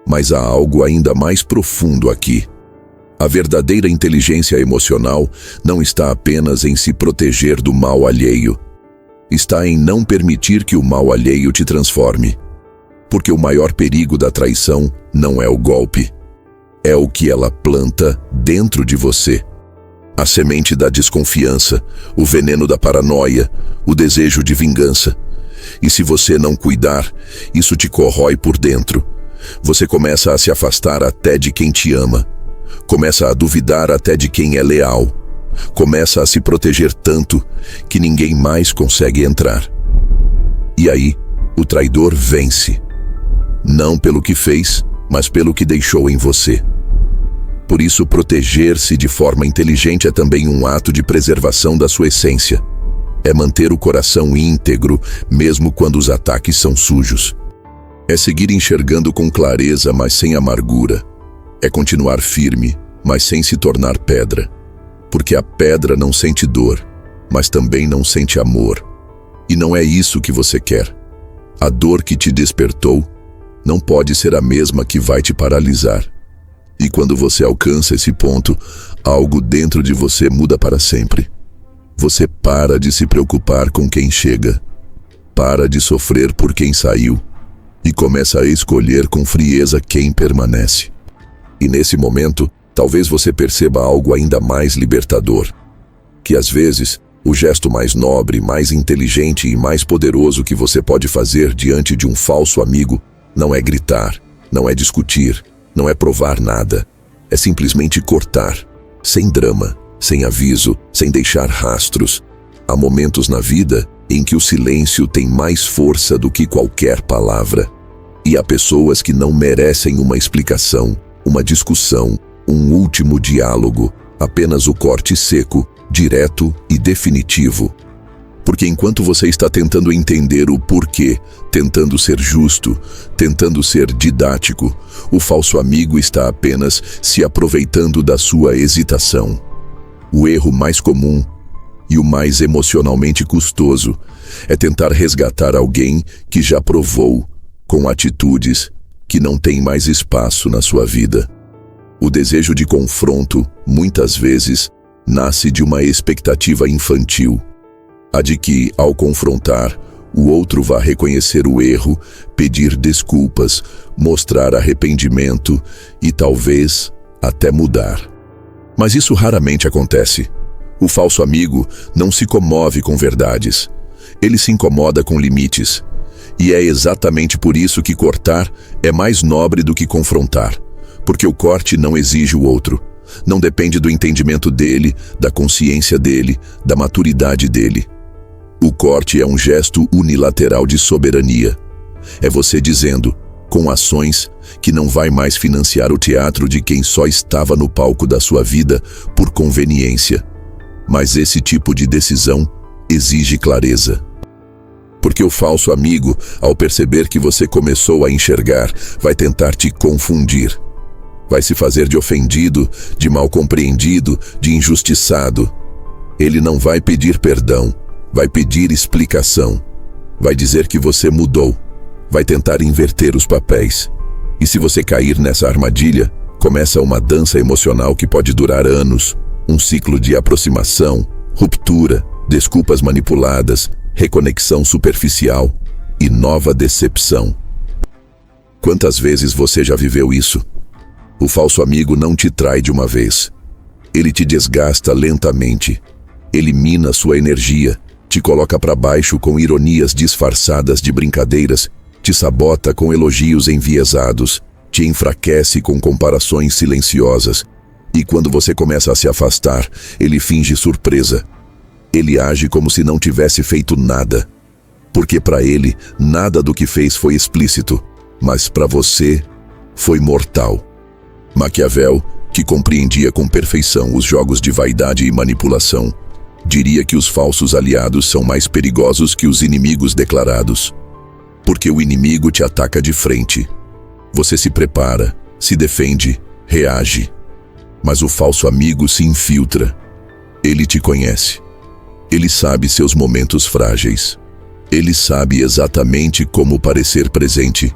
Mas há algo ainda mais profundo aqui. A verdadeira inteligência emocional não está apenas em se proteger do mal alheio. Está em não permitir que o mal alheio te transforme. Porque o maior perigo da traição não é o golpe. É o que ela planta dentro de você. A semente da desconfiança, o veneno da paranoia, o desejo de vingança. E se você não cuidar, isso te corrói por dentro. Você começa a se afastar até de quem te ama. Começa a duvidar até de quem é leal. Começa a se proteger tanto que ninguém mais consegue entrar. E aí, o traidor vence. Não pelo que fez, mas pelo que deixou em você. Por isso, proteger-se de forma inteligente é também um ato de preservação da sua essência. É manter o coração íntegro, mesmo quando os ataques são sujos. É seguir enxergando com clareza, mas sem amargura. É continuar firme, mas sem se tornar pedra. Porque a pedra não sente dor, mas também não sente amor. E não é isso que você quer. A dor que te despertou não pode ser a mesma que vai te paralisar. E quando você alcança esse ponto, algo dentro de você muda para sempre. Você para de se preocupar com quem chega, para de sofrer por quem saiu e começa a escolher com frieza quem permanece. E nesse momento, talvez você perceba algo ainda mais libertador, que às vezes o gesto mais nobre, mais inteligente e mais poderoso que você pode fazer diante de um falso amigo não é gritar, não é discutir, não é provar nada. É simplesmente cortar, sem drama, sem aviso, sem deixar rastros. Há momentos na vida em que o silêncio tem mais força do que qualquer palavra. E há pessoas que não merecem uma explicação, uma discussão, um último diálogo, apenas o corte seco, direto e definitivo. Porque enquanto você está tentando entender o porquê, tentando ser justo, tentando ser didático, o falso amigo está apenas se aproveitando da sua hesitação. O erro mais comum e o mais emocionalmente custoso é tentar resgatar alguém que já provou com atitudes que não têm mais espaço na sua vida. O desejo de confronto, muitas vezes, nasce de uma expectativa infantil, a de que, ao confrontar, o outro vá reconhecer o erro, pedir desculpas, mostrar arrependimento e talvez até mudar. Mas isso raramente acontece. O falso amigo não se comove com verdades. Ele se incomoda com limites. E é exatamente por isso que cortar é mais nobre do que confrontar. Porque o corte não exige o outro. Não depende do entendimento dele, da consciência dele, da maturidade dele. O corte é um gesto unilateral de soberania. É você dizendo, com ações, que não vai mais financiar o teatro de quem só estava no palco da sua vida por conveniência. Mas esse tipo de decisão exige clareza. Porque o falso amigo, ao perceber que você começou a enxergar, vai tentar te confundir. Vai se fazer de ofendido, de mal compreendido, de injustiçado. Ele não vai pedir perdão, vai pedir explicação. Vai dizer que você mudou. Vai tentar inverter os papéis. E se você cair nessa armadilha, começa uma dança emocional que pode durar anos. Um ciclo de aproximação, ruptura, desculpas manipuladas, reconexão superficial e nova decepção. Quantas vezes você já viveu isso? O falso amigo não te trai de uma vez. Ele te desgasta lentamente. Ele mina sua energia, te coloca para baixo com ironias disfarçadas de brincadeiras, te sabota com elogios enviesados, te enfraquece com comparações silenciosas. E quando você começa a se afastar, ele finge surpresa. Ele age como se não tivesse feito nada. Porque para ele, nada do que fez foi explícito, mas para você, foi mortal. Maquiavel, que compreendia com perfeição os jogos de vaidade e manipulação, diria que os falsos aliados são mais perigosos que os inimigos declarados. Porque o inimigo te ataca de frente. Você se prepara, se defende, reage. Mas o falso amigo se infiltra. Ele te conhece. Ele sabe seus momentos frágeis. Ele sabe exatamente como parecer presente,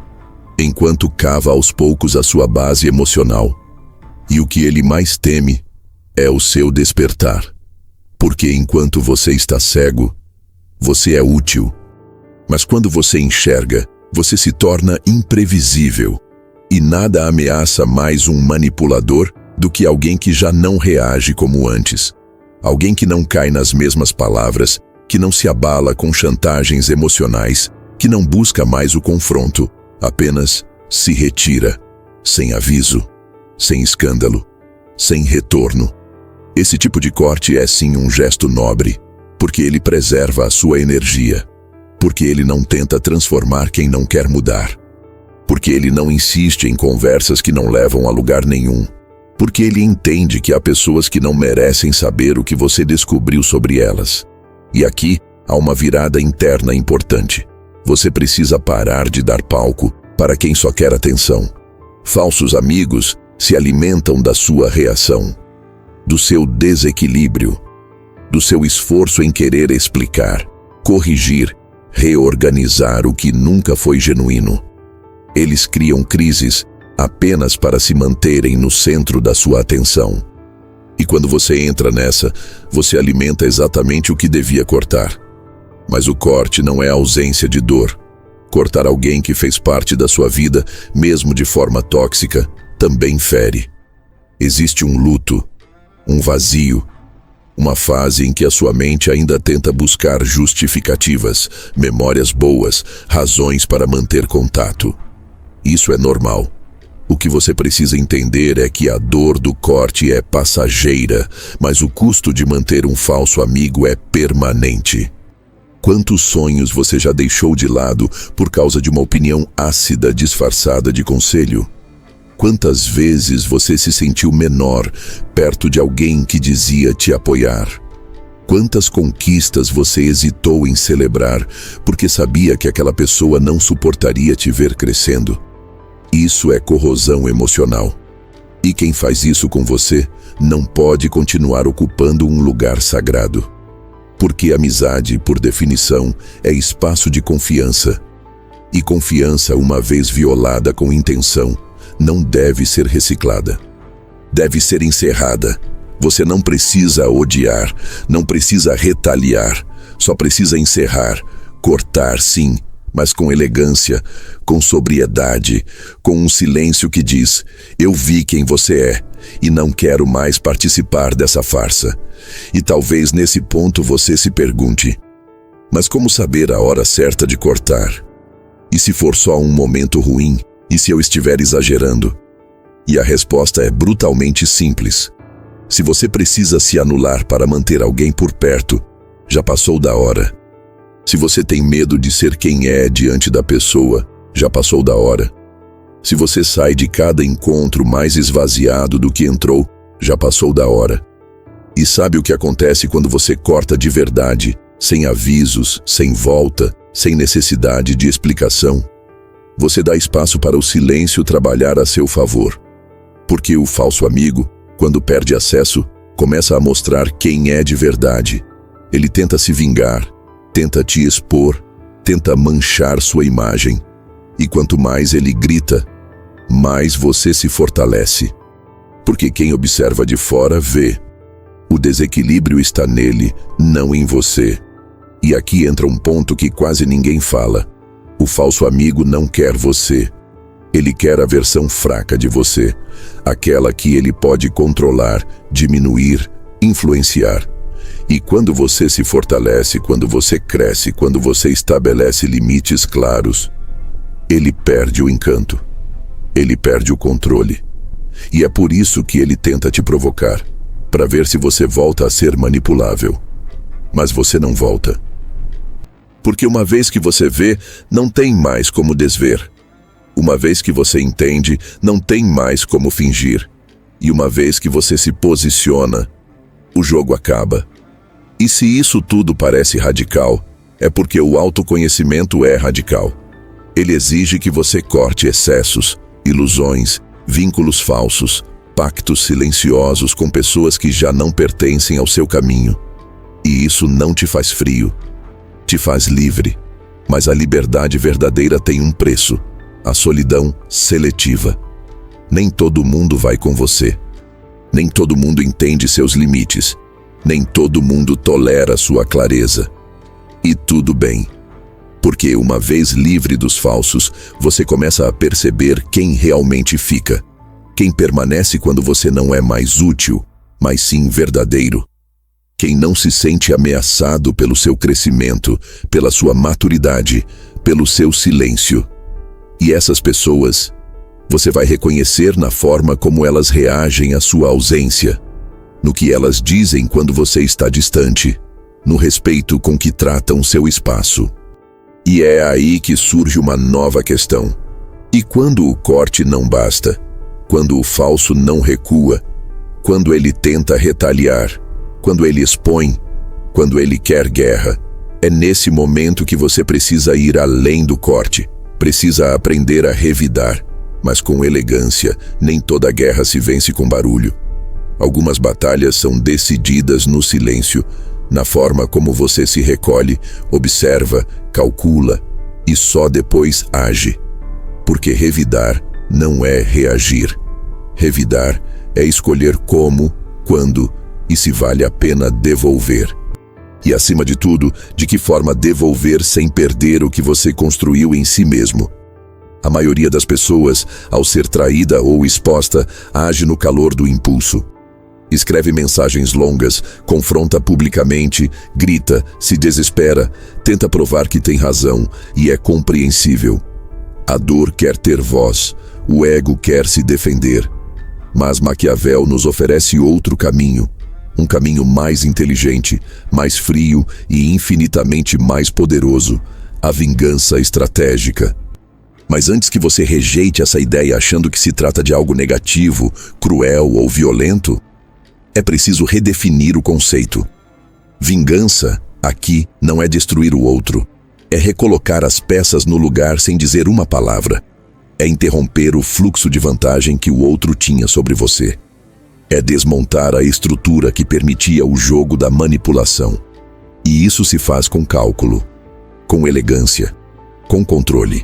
enquanto cava aos poucos a sua base emocional. E o que ele mais teme é o seu despertar. Porque enquanto você está cego, você é útil. Mas quando você enxerga, você se torna imprevisível. E nada ameaça mais um manipulador do que alguém que já não reage como antes. Alguém que não cai nas mesmas palavras, que não se abala com chantagens emocionais, que não busca mais o confronto, apenas se retira, sem aviso, sem escândalo, sem retorno. Esse tipo de corte é sim um gesto nobre, porque ele preserva a sua energia, porque ele não tenta transformar quem não quer mudar, porque ele não insiste em conversas que não levam a lugar nenhum, porque ele entende que há pessoas que não merecem saber o que você descobriu sobre elas. E aqui há uma virada interna importante. Você precisa parar de dar palco para quem só quer atenção. Falsos amigos se alimentam da sua reação, do seu desequilíbrio, do seu esforço em querer explicar, corrigir, reorganizar o que nunca foi genuíno. Eles criam crises apenas para se manterem no centro da sua atenção. E quando você entra nessa, você alimenta exatamente o que devia cortar. Mas o corte não é ausência de dor. Cortar alguém que fez parte da sua vida, mesmo de forma tóxica, também fere. Existe um luto, um vazio, uma fase em que a sua mente ainda tenta buscar justificativas, memórias boas, razões para manter contato. Isso é normal. O que você precisa entender é que a dor do corte é passageira, mas o custo de manter um falso amigo é permanente. Quantos sonhos você já deixou de lado por causa de uma opinião ácida disfarçada de conselho? Quantas vezes você se sentiu menor perto de alguém que dizia te apoiar? Quantas conquistas você hesitou em celebrar porque sabia que aquela pessoa não suportaria te ver crescendo? Isso é corrosão emocional. E quem faz isso com você não pode continuar ocupando um lugar sagrado. Porque amizade, por definição, é espaço de confiança. E confiança, uma vez violada com intenção, não deve ser reciclada. Deve ser encerrada. Você não precisa odiar, não precisa retaliar, só precisa encerrar, cortar sim, mas com elegância, com sobriedade, com um silêncio que diz: eu vi quem você é e não quero mais participar dessa farsa. E talvez nesse ponto você se pergunte: mas como saber a hora certa de cortar? E se for só um momento ruim? E se eu estiver exagerando? E a resposta é brutalmente simples. Se você precisa se anular para manter alguém por perto, já passou da hora. Se você tem medo de ser quem é diante da pessoa, já passou da hora. Se você sai de cada encontro mais esvaziado do que entrou, já passou da hora. E sabe o que acontece quando você corta de verdade, sem avisos, sem volta, sem necessidade de explicação? Você dá espaço para o silêncio trabalhar a seu favor. Porque o falso amigo, quando perde acesso, começa a mostrar quem é de verdade. Ele tenta se vingar, tenta te expor, tenta manchar sua imagem. E quanto mais ele grita, mais você se fortalece. Porque quem observa de fora vê. O desequilíbrio está nele, não em você. E aqui entra um ponto que quase ninguém fala. O falso amigo não quer você. Ele quer a versão fraca de você, aquela que ele pode controlar, diminuir, influenciar. E quando você se fortalece, quando você cresce, quando você estabelece limites claros, ele perde o encanto. Ele perde o controle. E é por isso que ele tenta te provocar, para ver se você volta a ser manipulável. Mas você não volta. Porque uma vez que você vê, não tem mais como desver. Uma vez que você entende, não tem mais como fingir. E uma vez que você se posiciona, o jogo acaba. E se isso tudo parece radical, é porque o autoconhecimento é radical. Ele exige que você corte excessos, ilusões, vínculos falsos, pactos silenciosos com pessoas que já não pertencem ao seu caminho. E isso não te faz frio, te faz livre. Mas a liberdade verdadeira tem um preço: a solidão seletiva. Nem todo mundo vai com você. Nem todo mundo entende seus limites. Nem todo mundo tolera sua clareza. E tudo bem. Porque uma vez livre dos falsos, você começa a perceber quem realmente fica. Quem permanece quando você não é mais útil, mas sim verdadeiro. Quem não se sente ameaçado pelo seu crescimento, pela sua maturidade, pelo seu silêncio. E essas pessoas, Você vai reconhecer na forma como elas reagem à sua ausência, no que elas dizem quando você está distante, no respeito com que tratam seu espaço. E é aí que surge uma nova questão. E quando o corte não basta? Quando o falso não recua? Quando ele tenta retaliar? Quando ele expõe? Quando ele quer guerra? É nesse momento que você precisa ir além do corte. Precisa aprender a revidar, mas com elegância. Nem toda guerra se vence com barulho. Algumas batalhas são decididas no silêncio, na forma como você se recolhe, observa, calcula e só depois age. Porque revidar não é reagir. Revidar é escolher como, quando e se vale a pena devolver. E, acima de tudo, de que forma devolver sem perder o que você construiu em si mesmo. A maioria das pessoas, ao ser traída ou exposta, age no calor do impulso. Escreve mensagens longas, confronta publicamente, grita, se desespera, tenta provar que tem razão e é compreensível. A dor quer ter voz, o ego quer se defender. Mas Maquiavel nos oferece outro caminho. Um caminho mais inteligente, mais frio e infinitamente mais poderoso, a vingança estratégica. Mas antes que você rejeite essa ideia achando que se trata de algo negativo, cruel ou violento, é preciso redefinir o conceito. Vingança, aqui, não é destruir o outro. É recolocar as peças no lugar sem dizer uma palavra. É interromper o fluxo de vantagem que o outro tinha sobre você. É desmontar a estrutura que permitia o jogo da manipulação. E isso se faz com cálculo, com elegância, com controle.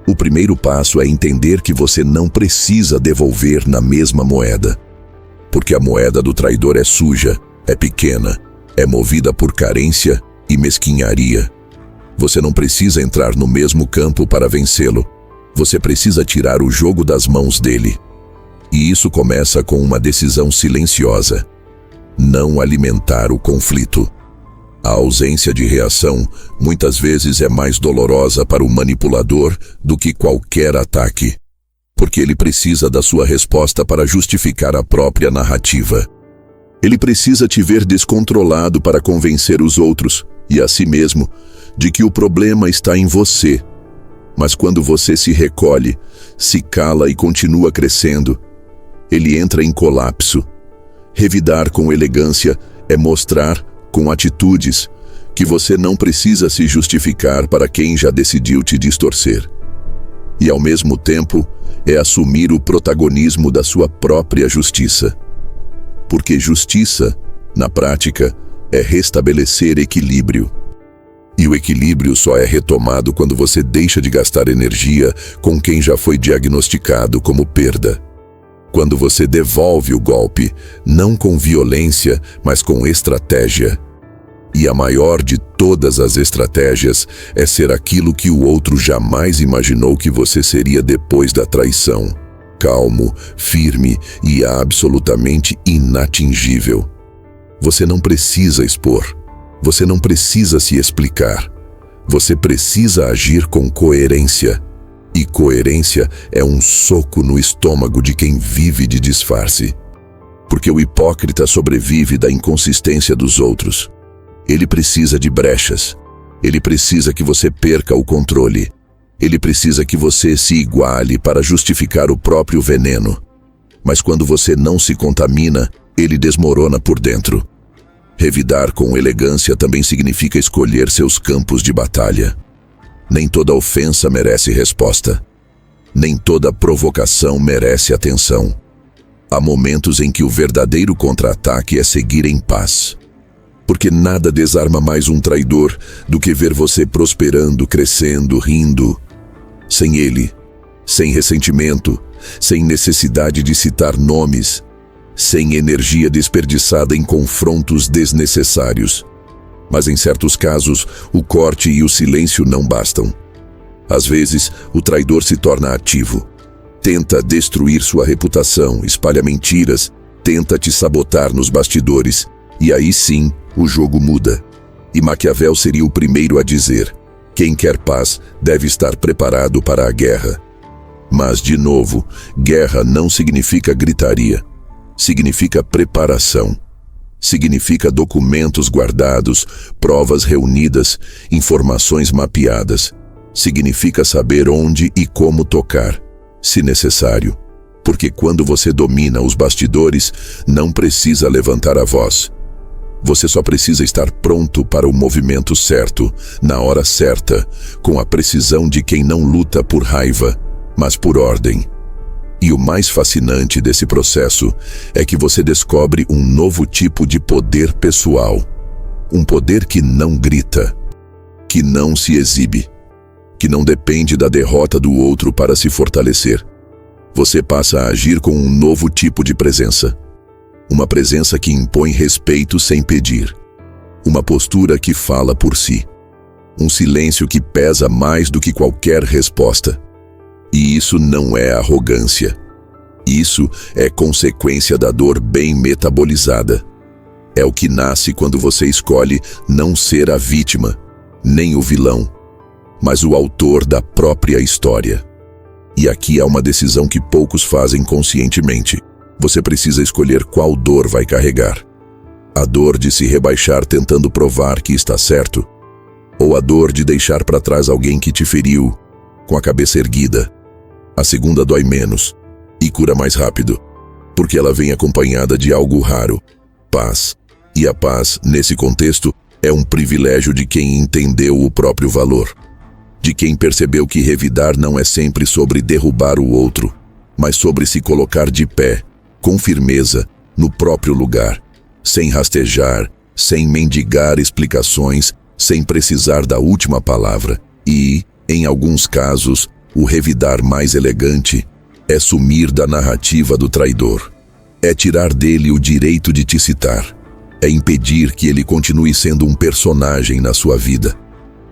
O primeiro passo é entender que você não precisa devolver na mesma moeda. Porque a moeda do traidor é suja, é pequena, é movida por carência e mesquinharia. Você não precisa entrar no mesmo campo para vencê-lo. Você precisa tirar o jogo das mãos dele. E isso começa com uma decisão silenciosa: não alimentar o conflito. A ausência de reação muitas vezes é mais dolorosa para o manipulador do que qualquer ataque, porque ele precisa da sua resposta para justificar a própria narrativa. Ele precisa te ver descontrolado para convencer os outros, e a si mesmo, de que o problema está em você. Mas quando você se recolhe, se cala e continua crescendo, ele entra em colapso. Revidar com elegância é mostrar, com atitudes, que você não precisa se justificar para quem já decidiu te distorcer. E, ao mesmo tempo, é assumir o protagonismo da sua própria justiça. Porque justiça, na prática, é restabelecer equilíbrio. E o equilíbrio só é retomado quando você deixa de gastar energia com quem já foi diagnosticado como perda. Quando você devolve o golpe, não com violência, mas com estratégia. E a maior de todas as estratégias é ser aquilo que o outro jamais imaginou que você seria depois da traição. Calmo, firme e absolutamente inatingível. Você não precisa expor. Você não precisa se explicar. Você precisa agir com coerência. E coerência é um soco no estômago de quem vive de disfarce. Porque o hipócrita sobrevive da inconsistência dos outros. Ele precisa de brechas. Ele precisa que você perca o controle. Ele precisa que você se iguale para justificar o próprio veneno. Mas quando você não se contamina, ele desmorona por dentro. Revidar com elegância também significa escolher seus campos de batalha. Nem toda ofensa merece resposta. Nem toda provocação merece atenção. Há momentos em que o verdadeiro contra-ataque é seguir em paz. Porque nada desarma mais um traidor do que ver você prosperando, crescendo, rindo. Sem ele, sem ressentimento, sem necessidade de citar nomes, sem energia desperdiçada em confrontos desnecessários. Mas em certos casos, o corte e o silêncio não bastam. Às vezes, o traidor se torna ativo. Tenta destruir sua reputação, espalha mentiras, tenta te sabotar nos bastidores. E aí sim, o jogo muda. E Maquiavel seria o primeiro a dizer: quem quer paz deve estar preparado para a guerra. Mas, de novo, guerra não significa gritaria. Significa preparação. Significa documentos guardados, provas reunidas, informações mapeadas. Significa saber onde e como tocar, se necessário. Porque quando você domina os bastidores, não precisa levantar a voz. Você só precisa estar pronto para o movimento certo, na hora certa, com a precisão de quem não luta por raiva, mas por ordem. E o mais fascinante desse processo é que você descobre um novo tipo de poder pessoal. Um poder que não grita, que não se exibe, que não depende da derrota do outro para se fortalecer. Você passa a agir com um novo tipo de presença. Uma presença que impõe respeito sem pedir. Uma postura que fala por si. Um silêncio que pesa mais do que qualquer resposta. E isso não é arrogância. Isso é consequência da dor bem metabolizada. É o que nasce quando você escolhe não ser a vítima, nem o vilão, mas o autor da própria história. E aqui há uma decisão que poucos fazem conscientemente. Você precisa escolher qual dor vai carregar. A dor de se rebaixar tentando provar que está certo, ou a dor de deixar para trás alguém que te feriu, com a cabeça erguida. A segunda dói menos e cura mais rápido, porque ela vem acompanhada de algo raro: paz. E a paz, nesse contexto, é um privilégio de quem entendeu o próprio valor. De quem percebeu que revidar não é sempre sobre derrubar o outro, mas sobre se colocar de pé, com firmeza, no próprio lugar, sem rastejar, sem mendigar explicações, sem precisar da última palavra. E, em alguns casos, o revidar mais elegante é sumir da narrativa do traidor. É tirar dele o direito de te citar. É impedir que ele continue sendo um personagem na sua vida.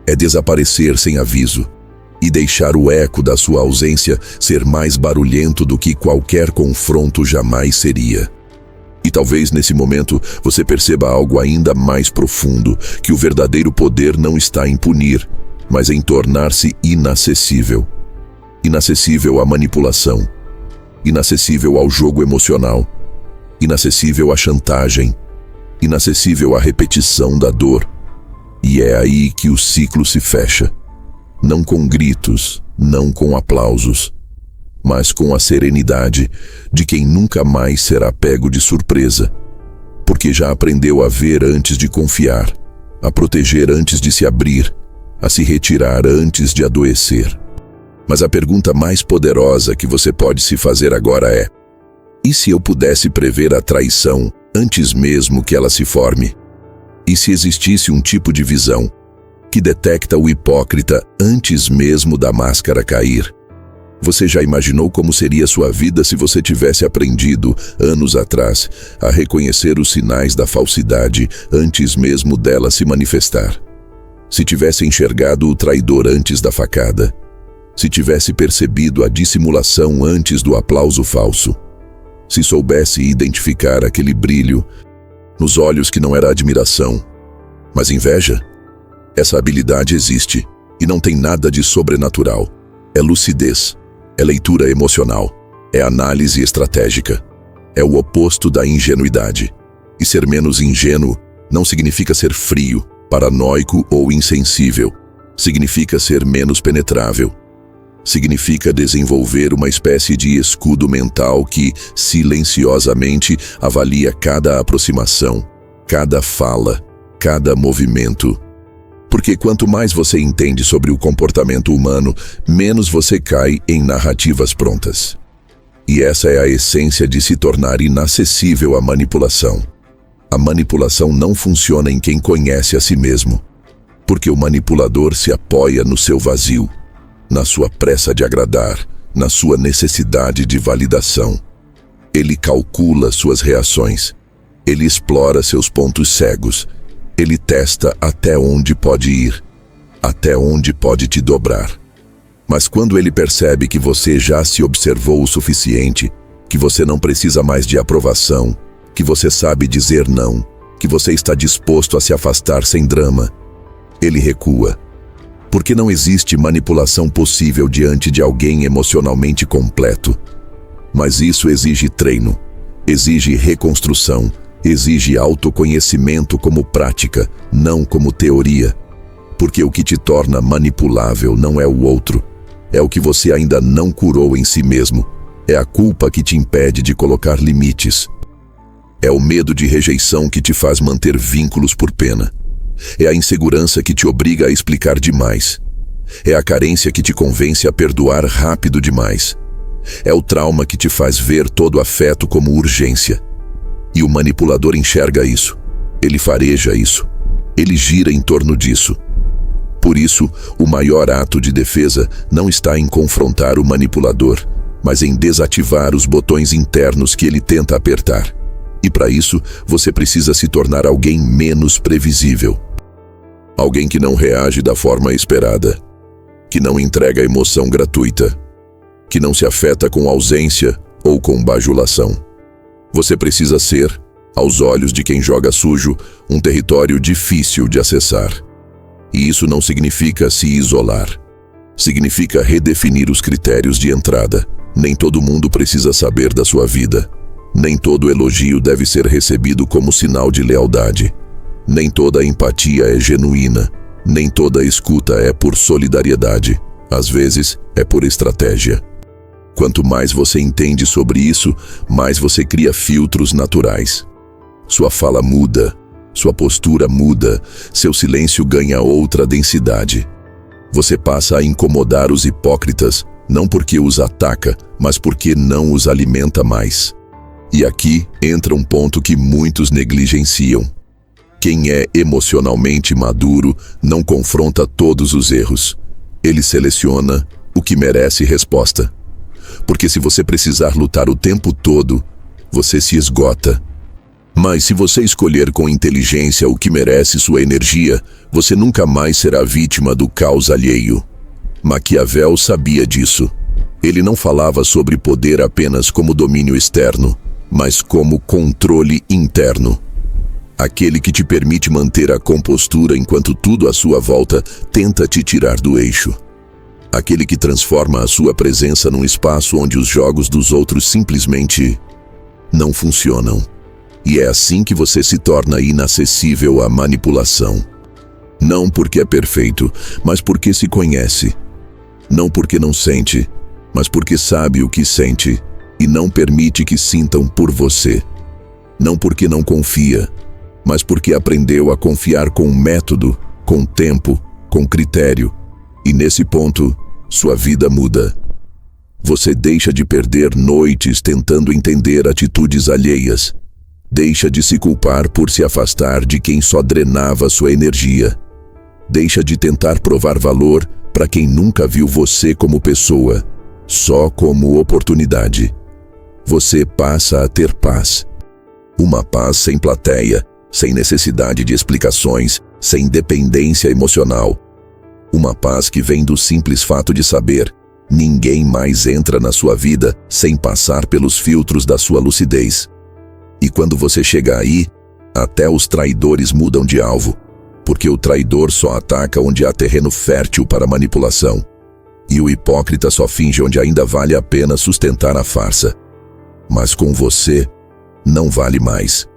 É desaparecer sem aviso e deixar o eco da sua ausência ser mais barulhento do que qualquer confronto jamais seria. E talvez nesse momento você perceba algo ainda mais profundo, que o verdadeiro poder não está em punir, mas em tornar-se inacessível. Inacessível à manipulação, inacessível ao jogo emocional, inacessível à chantagem, inacessível à repetição da dor. E é aí que o ciclo se fecha. Não com gritos, não com aplausos, mas com a serenidade de quem nunca mais será pego de surpresa, porque já aprendeu a ver antes de confiar, a proteger antes de se abrir, a se retirar antes de adoecer. Mas a pergunta mais poderosa que você pode se fazer agora é: e se eu pudesse prever a traição antes mesmo que ela se forme? E se existisse um tipo de visão que detecta o hipócrita antes mesmo da máscara cair? Você já imaginou como seria sua vida se você tivesse aprendido, anos atrás, a reconhecer os sinais da falsidade antes mesmo dela se manifestar? Se tivesse enxergado o traidor antes da facada? Se tivesse percebido a dissimulação antes do aplauso falso? Se soubesse identificar aquele brilho nos olhos que não era admiração, mas inveja? Essa habilidade existe e não tem nada de sobrenatural. É lucidez, é leitura emocional, é análise estratégica. É o oposto da ingenuidade. E ser menos ingênuo não significa ser frio, paranoico ou insensível. Significa ser menos penetrável. Significa desenvolver uma espécie de escudo mental que, silenciosamente, avalia cada aproximação, cada fala, cada movimento. Porque quanto mais você entende sobre o comportamento humano, menos você cai em narrativas prontas. E essa é a essência de se tornar inacessível à manipulação. A manipulação não funciona em quem conhece a si mesmo, porque o manipulador se apoia no seu vazio, na sua pressa de agradar, na sua necessidade de validação. Ele calcula suas reações, ele explora seus pontos cegos, ele testa até onde pode ir, até onde pode te dobrar. Mas quando ele percebe que você já se observou o suficiente, que você não precisa mais de aprovação, que você sabe dizer não, que você está disposto a se afastar sem drama, ele recua. Porque não existe manipulação possível diante de alguém emocionalmente completo. Mas isso exige treino, exige reconstrução, exige autoconhecimento como prática, não como teoria. Porque o que te torna manipulável não é o outro, é o que você ainda não curou em si mesmo. É a culpa que te impede de colocar limites. É o medo de rejeição que te faz manter vínculos por pena. É a insegurança que te obriga a explicar demais. É a carência que te convence a perdoar rápido demais. É o trauma que te faz ver todo afeto como urgência. E o manipulador enxerga isso. Ele fareja isso. Ele gira em torno disso. Por isso, o maior ato de defesa não está em confrontar o manipulador, mas em desativar os botões internos que ele tenta apertar. E para isso, você precisa se tornar alguém menos previsível. Alguém que não reage da forma esperada, que não entrega emoção gratuita, que não se afeta com ausência ou com bajulação. Você precisa ser, aos olhos de quem joga sujo, um território difícil de acessar. E isso não significa se isolar. Significa redefinir os critérios de entrada. Nem todo mundo precisa saber da sua vida. Nem todo elogio deve ser recebido como sinal de lealdade. Nem toda empatia é genuína. Nem toda escuta é por solidariedade. Às vezes, é por estratégia. Quanto mais você entende sobre isso, mais você cria filtros naturais. Sua fala muda, sua postura muda, seu silêncio ganha outra densidade. Você passa a incomodar os hipócritas, não porque os ataca, mas porque não os alimenta mais. E aqui entra um ponto que muitos negligenciam. Quem é emocionalmente maduro não confronta todos os erros. Ele seleciona o que merece resposta. Porque se você precisar lutar o tempo todo, você se esgota. Mas se você escolher com inteligência o que merece sua energia, você nunca mais será vítima do caos alheio. Maquiavel sabia disso. Ele não falava sobre poder apenas como domínio externo, mas como controle interno. Aquele que te permite manter a compostura enquanto tudo à sua volta tenta te tirar do eixo. Aquele que transforma a sua presença num espaço onde os jogos dos outros simplesmente não funcionam. E é assim que você se torna inacessível à manipulação. Não porque é perfeito, mas porque se conhece. Não porque não sente, mas porque sabe o que sente e não permite que sintam por você. Não porque não confia, mas porque aprendeu a confiar com método, com tempo, com critério. E nesse ponto, sua vida muda. Você deixa de perder noites tentando entender atitudes alheias. Deixa de se culpar por se afastar de quem só drenava sua energia. Deixa de tentar provar valor para quem nunca viu você como pessoa, só como oportunidade. Você passa a ter paz. Uma paz sem plateia, sem necessidade de explicações, sem dependência emocional. Uma paz que vem do simples fato de saber: ninguém mais entra na sua vida sem passar pelos filtros da sua lucidez. E quando você chega aí, até os traidores mudam de alvo, porque o traidor só ataca onde há terreno fértil para manipulação. E o hipócrita só finge onde ainda vale a pena sustentar a farsa. Mas com você, não vale mais.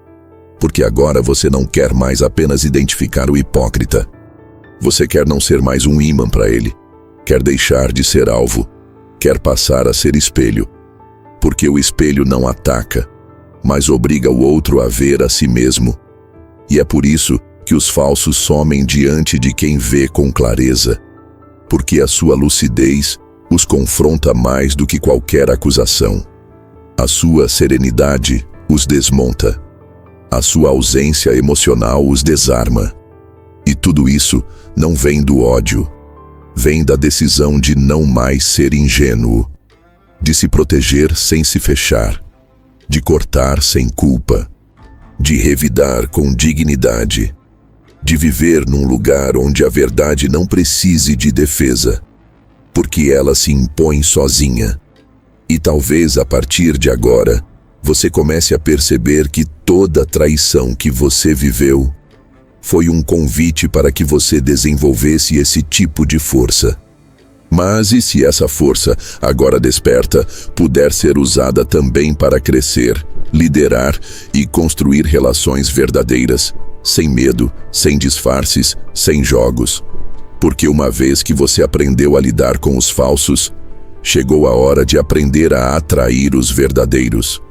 Porque agora você não quer mais apenas identificar o hipócrita. Você quer não ser mais um ímã para ele. Quer deixar de ser alvo. Quer passar a ser espelho. Porque o espelho não ataca, mas obriga o outro a ver a si mesmo. E é por isso que os falsos somem diante de quem vê com clareza. Porque a sua lucidez os confronta mais do que qualquer acusação. A sua serenidade os desmonta. A sua ausência emocional os desarma. E tudo isso não vem do ódio. Vem da decisão de não mais ser ingênuo. De se proteger sem se fechar. De cortar sem culpa. De revidar com dignidade. De viver num lugar onde a verdade não precise de defesa. Porque ela se impõe sozinha. E talvez a partir de agora, você comece a perceber que toda traição que você viveu Foi um convite para que você desenvolvesse esse tipo de força. Mas e se essa força, agora desperta, puder ser usada também para crescer, liderar e construir relações verdadeiras, sem medo, sem disfarces, sem jogos? Porque uma vez que você aprendeu a lidar com os falsos, chegou a hora de aprender a atrair os verdadeiros.